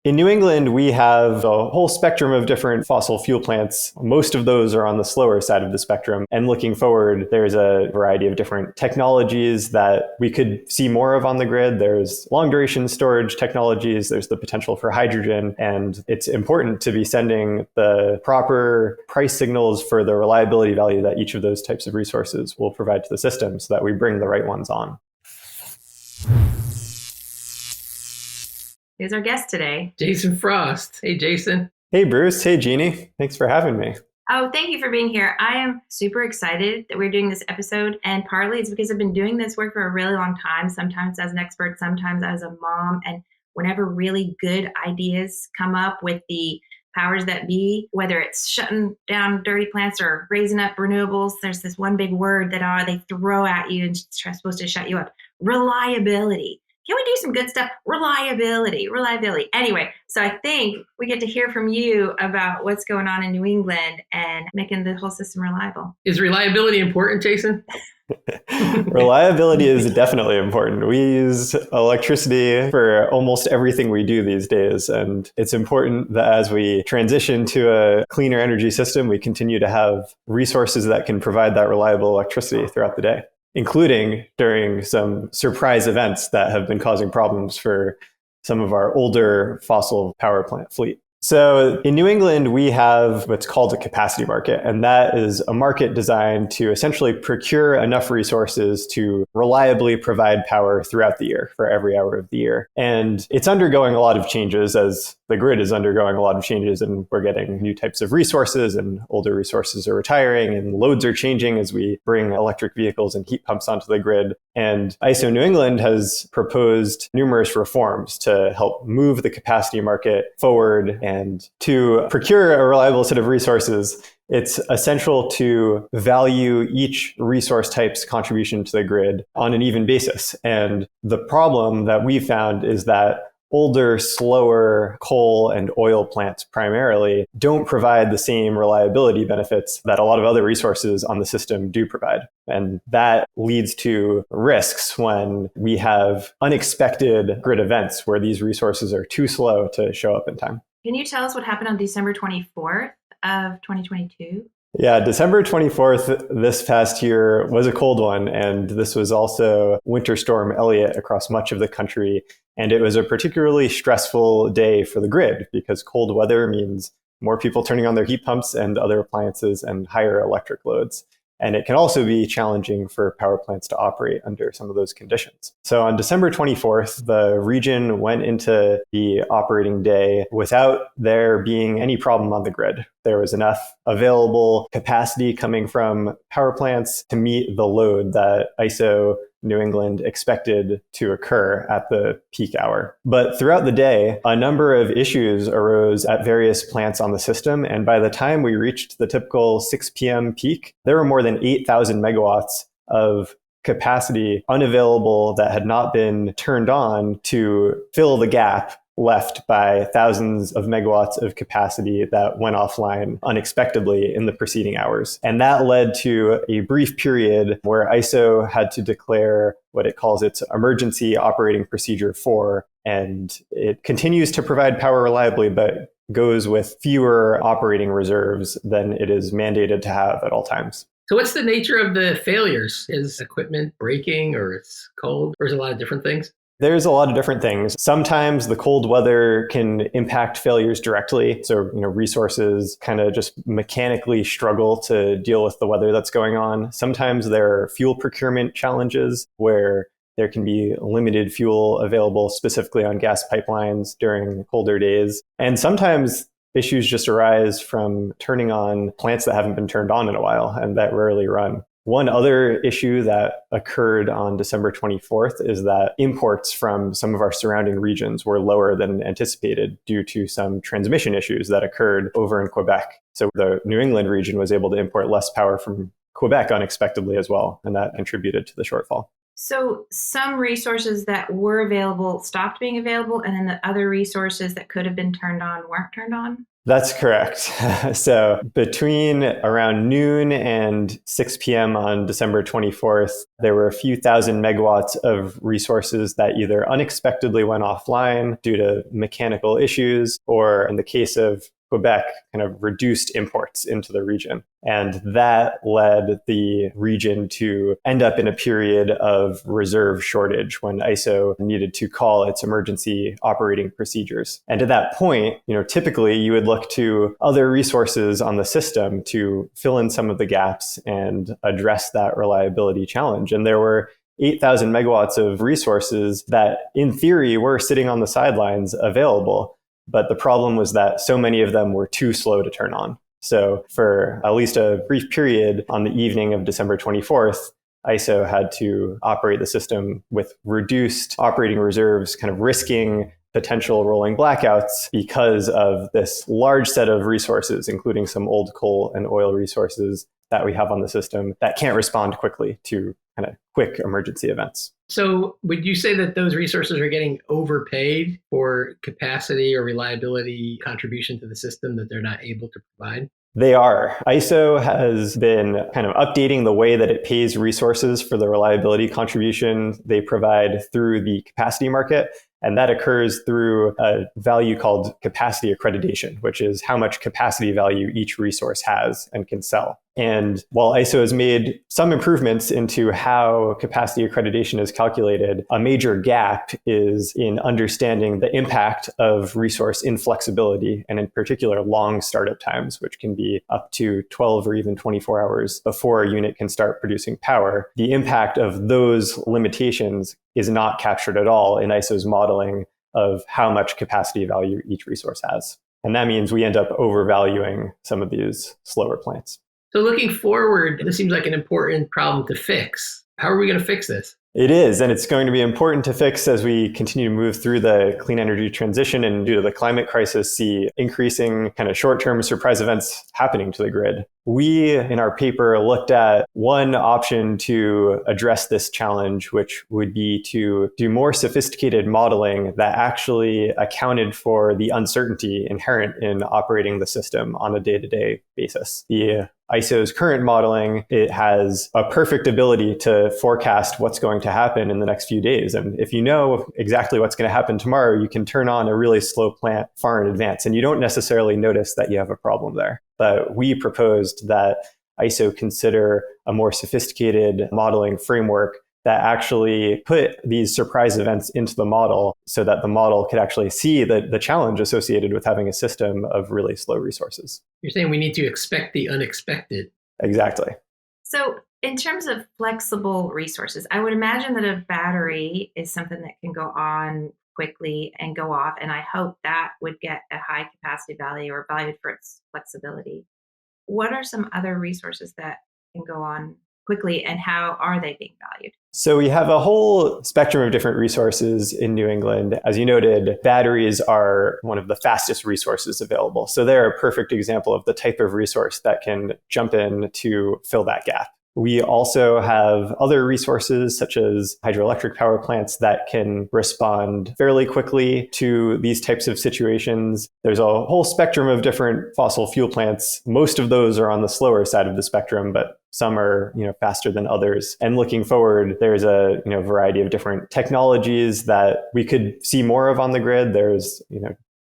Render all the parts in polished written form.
In New England, we have a whole spectrum of different fossil fuel plants. Most of those are on the slower side of the spectrum. And looking forward, there's a variety of different technologies that we could see more of on the grid. There's long duration storage technologies. There's the potential for hydrogen. And it's important to be sending the proper price signals for the reliability value that each of those types of resources will provide to the system so that we bring the right ones on. Is our guest today, Jason Frost. Hey, Jason. Hey, Bruce. Hey, Jeannie. Thanks for having me. Oh, thank you for being here. I am super excited that we're doing this episode. And partly it's because I've been doing this work for a really long time, sometimes as an expert, sometimes as a mom. And whenever really good ideas come up with the powers that be, whether it's shutting down dirty plants or raising up renewables, there's this one big word that they throw at you and it's supposed to shut you up. Reliability. Can we do some good stuff? Reliability. Anyway, so I think we get to hear from you about what's going on in New England and making the whole system reliable. Is reliability important, Jason? Reliability is definitely important. We use electricity for almost everything we do these days. And it's important that as we transition to a cleaner energy system, we continue to have resources that can provide that reliable electricity throughout the day, including during some surprise events that have been causing problems for some of our older fossil power plant fleet. So in New England, we have what's called a capacity market, and that is a market designed to essentially procure enough resources to reliably provide power throughout the year for every hour of the year. And it's undergoing a lot of changes as the grid is undergoing a lot of changes, and we're getting new types of resources and older resources are retiring and loads are changing as we bring electric vehicles and heat pumps onto the grid. And ISO New England has proposed numerous reforms to help move the capacity market forward. And to procure a reliable set of resources, it's essential to value each resource type's contribution to the grid on an even basis. And the problem that we found is that older, slower coal and oil plants primarily don't provide the same reliability benefits that a lot of other resources on the system do provide. And that leads to risks when we have unexpected grid events where these resources are too slow to show up in time. Can you tell us what happened on December 24th of 2022? Yeah, December 24th this past year was a cold one, and this was also Winter Storm Elliott across much of the country. And it was a particularly stressful day for the grid because cold weather means more people turning on their heat pumps and other appliances and higher electric loads. And it can also be challenging for power plants to operate under some of those conditions. So on December 24th, the region went into the operating day without there being any problem on the grid. There was enough available capacity coming from power plants to meet the load that ISO New England expected to occur at the peak hour. But throughout the day, a number of issues arose at various plants on the system. And by the time we reached the typical 6 p.m. peak, there were more than 8,000 megawatts of capacity unavailable that had not been turned on to fill the gap left by thousands of megawatts of capacity that went offline unexpectedly in the preceding hours. And that led to a brief period where ISO had to declare what it calls its Emergency Operating Procedure 4. And it continues to provide power reliably, but goes with fewer operating reserves than it is mandated to have at all times. So what's the nature of the failures? Is equipment breaking or it's cold or is it a lot of different things? There's a lot of different things. Sometimes the cold weather can impact failures directly. So, resources kind of just mechanically struggle to deal with the weather that's going on. Sometimes there are fuel procurement challenges where there can be limited fuel available specifically on gas pipelines during colder days. And sometimes issues just arise from turning on plants that haven't been turned on in a while and that rarely run. One other issue that occurred on December 24th is that imports from some of our surrounding regions were lower than anticipated due to some transmission issues that occurred over in Quebec. So the New England region was able to import less power from Quebec unexpectedly as well, and that contributed to the shortfall. So some resources that were available stopped being available, and then the other resources that could have been turned on weren't turned on? That's correct. So between around noon and 6 p.m. on December 24th, there were a few thousand megawatts of resources that either unexpectedly went offline due to mechanical issues, or in the case of Quebec, kind of reduced imports into the region. And that led the region to end up in a period of reserve shortage when ISO needed to call its emergency operating procedures. And at that point, typically you would look to other resources on the system to fill in some of the gaps and address that reliability challenge. And there were 8,000 megawatts of resources that in theory were sitting on the sidelines available. But the problem was that so many of them were too slow to turn on. So for at least a brief period on the evening of December 24th, ISO had to operate the system with reduced operating reserves, kind of risking potential rolling blackouts because of this large set of resources, including some old coal and oil resources that we have on the system that can't respond quickly to kind of quick emergency events. So would you say that those resources are getting overpaid for capacity or reliability contribution to the system that they're not able to provide? They are. ISO has been kind of updating the way that it pays resources for the reliability contribution they provide through the capacity market. And that occurs through a value called capacity accreditation, which is how much capacity value each resource has and can sell. And while ISO has made some improvements into how capacity accreditation is calculated, a major gap is in understanding the impact of resource inflexibility, and in particular, long startup times, which can be up to 12 or even 24 hours before a unit can start producing power. The impact of those limitations is not captured at all in ISO's modeling of how much capacity value each resource has. And that means we end up overvaluing some of these slower plants. So looking forward, this seems like an important problem to fix. How are we going to fix this? It is, and it's going to be important to fix as we continue to move through the clean energy transition and due to the climate crisis, see increasing kind of short-term surprise events happening to the grid. We, in our paper, looked at one option to address this challenge, which would be to do more sophisticated modeling that actually accounted for the uncertainty inherent in operating the system on a day-to-day basis. The ISO's current modeling, it has a perfect ability to forecast what's going to happen in the next few days. And if you know exactly what's going to happen tomorrow, you can turn on a really slow plant far in advance, and you don't necessarily notice that you have a problem there. But we proposed that ISO consider a more sophisticated modeling framework that actually put these surprise events into the model so that the model could actually see the challenge associated with having a system of really slow resources. You're saying we need to expect the unexpected. Exactly. So in terms of flexible resources, I would imagine that a battery is something that can go on quickly and go off. And I hope that would get a high capacity value or valued for its flexibility. What are some other resources that can go on quickly, and how are they being valued? So we have a whole spectrum of different resources in New England. As you noted, batteries are one of the fastest resources available. So they're a perfect example of the type of resource that can jump in to fill that gap. We also have other resources such as hydroelectric power plants that can respond fairly quickly to these types of situations. There's a whole spectrum of different fossil fuel plants. Most of those are on the slower side of the spectrum, but some are, faster than others. And looking forward, there's a, variety of different technologies that we could see more of on the grid. There's,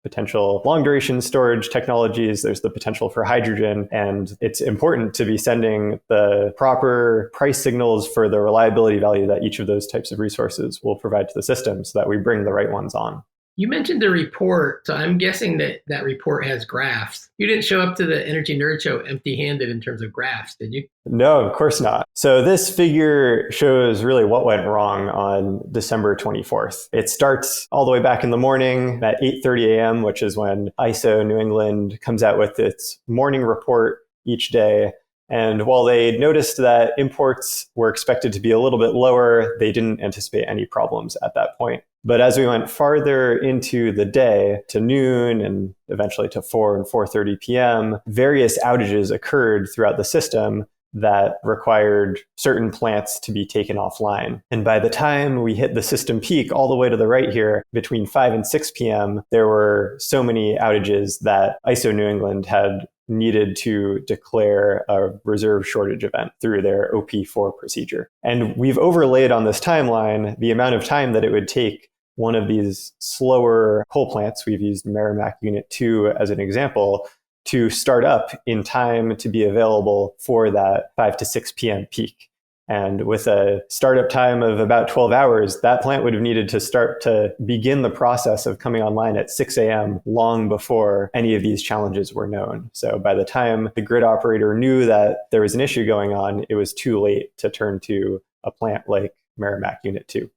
potential long duration storage technologies. There's the potential for hydrogen. And it's important to be sending the proper price signals for the reliability value that each of those types of resources will provide to the system so that we bring the right ones on. You mentioned the report, so I'm guessing that report has graphs. You didn't show up to the Energy Nerd Show empty-handed in terms of graphs, did you? No, of course not. So this figure shows really what went wrong on December 24th. It starts all the way back in the morning at 8:30 a.m., which is when ISO New England comes out with its morning report each day. And while they noticed that imports were expected to be a little bit lower, they didn't anticipate any problems at that point. But as we went farther into the day to noon and eventually to 4 and 4:30 p.m., various outages occurred throughout the system that required certain plants to be taken offline. And by the time we hit the system peak all the way to the right here, between 5 and 6 p.m., there were so many outages that ISO New England had needed to declare a reserve shortage event through their OP4 procedure. And we've overlaid on this timeline the amount of time that it would take one of these slower coal plants, we've used Merrimack Unit 2 as an example, to start up in time to be available for that 5 to 6 p.m. peak. And with a startup time of about 12 hours, that plant would have needed to start to begin the process of coming online at 6 a.m. long before any of these challenges were known. So by the time the grid operator knew that there was an issue going on, it was too late to turn to a plant like Merrimack Unit 2.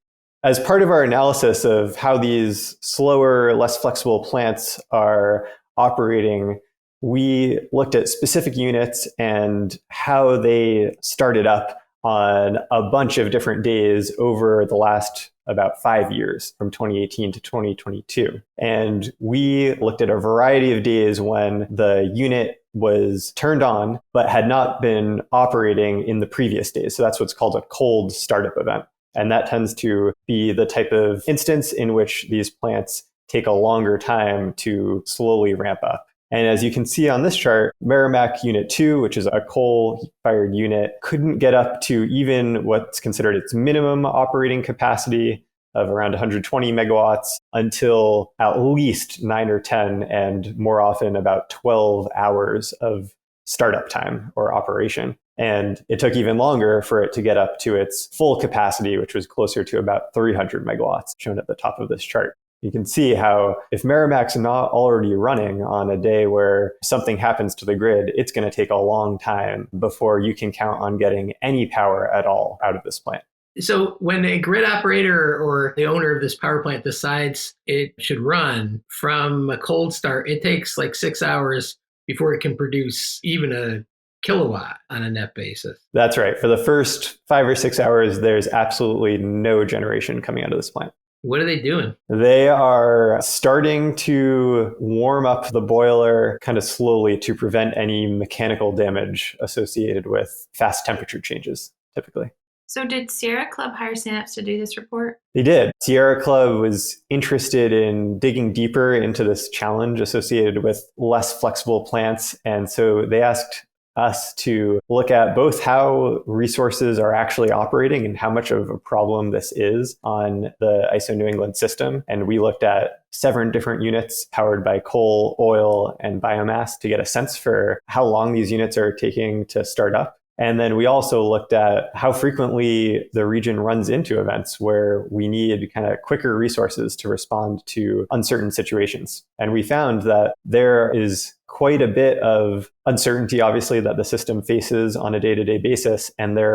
As part of our analysis of how these slower, less flexible plants are operating, we looked at specific units and how they started up on a bunch of different days over the last about 5 years, from 2018 to 2022. And we looked at a variety of days when the unit was turned on, but had not been operating in the previous days. So that's what's called a cold startup event. And that tends to be the type of instance in which these plants take a longer time to slowly ramp up. And as you can see on this chart, Merrimack Unit 2, which is a coal-fired unit, couldn't get up to even what's considered its minimum operating capacity of around 120 megawatts until at least 9 or 10, and more often about 12 hours of startup time or operation. And it took even longer for it to get up to its full capacity, which was closer to about 300 megawatts, shown at the top of this chart. You can see how if Merrimack's not already running on a day where something happens to the grid, it's going to take a long time before you can count on getting any power at all out of this plant. So when a grid operator or the owner of this power plant decides it should run from a cold start, it takes like 6 hours before it can produce even a kilowatt on a net basis. That's right. For the first 5 or 6 hours, there's absolutely no generation coming out of this plant. What are they doing? They are starting to warm up the boiler kind of slowly to prevent any mechanical damage associated with fast temperature changes, typically. So did Sierra Club hire Synapse to do this report? They did. Sierra Club was interested in digging deeper into this challenge associated with less flexible plants. And so they asked us to look at both how resources are actually operating and how much of a problem this is on the ISO New England system. And we looked at 7 different units powered by coal, oil, and biomass to get a sense for how long these units are taking to start up. And then we also looked at how frequently the region runs into events where we need kind of quicker resources to respond to uncertain situations. And we found that there is quite a bit of uncertainty, obviously, that the system faces on a day-to-day basis. And there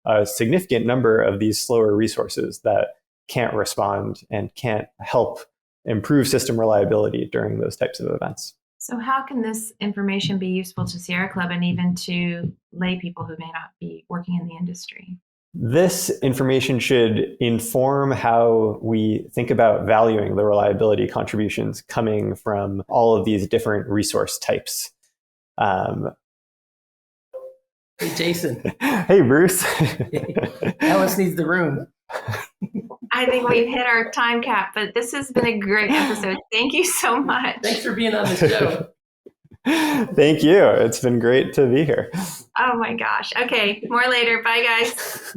are a significant number of these slower resources that can't respond and can't help improve system reliability during those types of events. So how can this information be useful to Sierra Club and even to lay people who may not be working in the industry? This information should inform how we think about valuing the reliability contributions coming from all of these different resource types. Hey, Jason. Hey, Bruce. Alice needs the room. I think we've hit our time cap, but this has been a great episode. Thank you so much. Thanks for being on the show. Thank you. It's been great to be here. Oh my gosh. Okay, more later. Bye, guys.